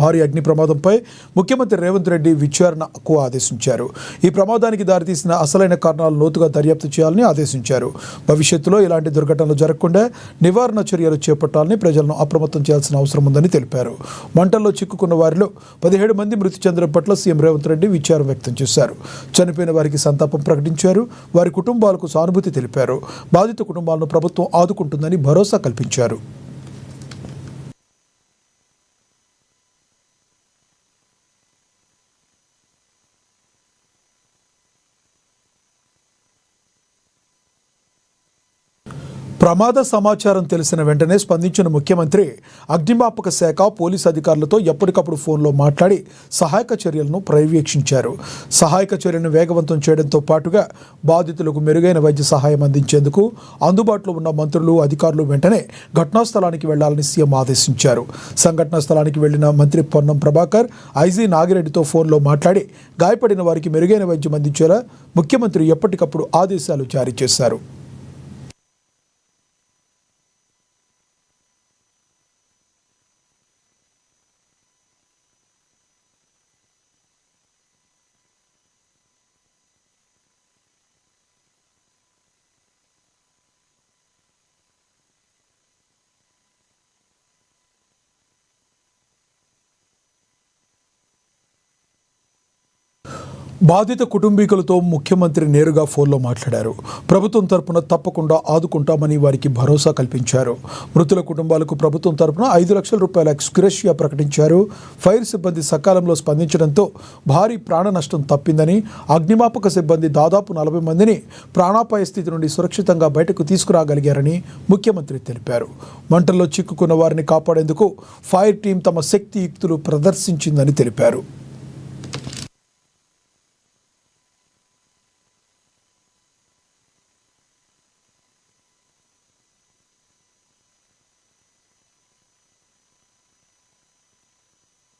భారీ అగ్ని ప్రమాదంపై ముఖ్యమంత్రి రేవంత్ రెడ్డి విచారణకు ఆదేశించారు. ఈ ప్రమాదానికి దారితీసిన అసలైన కారణాలు లోతుగా దర్యాప్తు చేయాలని ఆదేశించారు. భవిష్యత్తులో ఇలాంటి దుర్ఘటనలు జరగకుండా నివారణ చర్యలు చేపట్టాలని ప్రజలను అప్రమత్తం చేయాల్సిన అవసరం ఉందని తెలిపారు. మంటల్లో చిక్కుకున్న వారిలో 17 మంది మృతి చెందడం పట్ల సీఎం రేవంత్ రెడ్డి విచారం వ్యక్తం చేశారు. చనిపోయిన వారికి సంతాపం ప్రకటించారు. వారి కుటుంబాలకు సానుభూతి తెలిపారు. బాధిత కుటుంబాలను ప్రభుత్వం ఆదుకుంటుందని భరోసా కల్పించారు. ప్రమాద సమాచారం తెలిసిన వెంటనే స్పందించిన ముఖ్యమంత్రి అగ్నిమాపక శాఖ పోలీసు అధికారులతో ఎప్పటికప్పుడు ఫోన్లో మాట్లాడి సహాయక చర్యలను పర్యవేక్షించారు. సహాయక చర్యలను వేగవంతం చేయడంతో పాటుగా బాధితులకు మెరుగైన వైద్య సహాయం అందించేందుకు అందుబాటులో ఉన్న మంత్రులు, అధికారులు వెంటనే ఘటనా స్థలానికి వెళ్లాలని సీఎం ఆదేశించారు. సంఘటనా స్థలానికి వెళ్లిన మంత్రి పొన్నం ప్రభాకర్ ఐజీ నాగిరెడ్డితో ఫోన్లో మాట్లాడి గాయపడిన వారికి మెరుగైన వైద్యం అందించేలా ముఖ్యమంత్రి ఎప్పటికప్పుడు ఆదేశాలు జారీ చేశారు. బాధిత కుటుంబీకులతో ముఖ్యమంత్రి నేరుగా ఫోన్లో మాట్లాడారు. ప్రభుత్వం తరపున తప్పకుండా ఆదుకుంటామని వారికి భరోసా కల్పించారు. మృతుల కుటుంబాలకు ప్రభుత్వం తరపున 5 లక్షల రూపాయల ఎక్స్గ్రేషియా ప్రకటించారు. ఫైర్ సిబ్బంది సకాలంలో స్పందించడంతో భారీ ప్రాణ నష్టం తప్పిందని, అగ్నిమాపక సిబ్బంది దాదాపు 40 మందిని ప్రాణాపాయ స్థితి నుండి సురక్షితంగా బయటకు తీసుకురాగలిగారని ముఖ్యమంత్రి తెలిపారు. మంటల్లో చిక్కుకున్న వారిని కాపాడేందుకు ఫైర్ టీం తమ శక్తియుక్తులు ప్రదర్శించిందని తెలిపారు.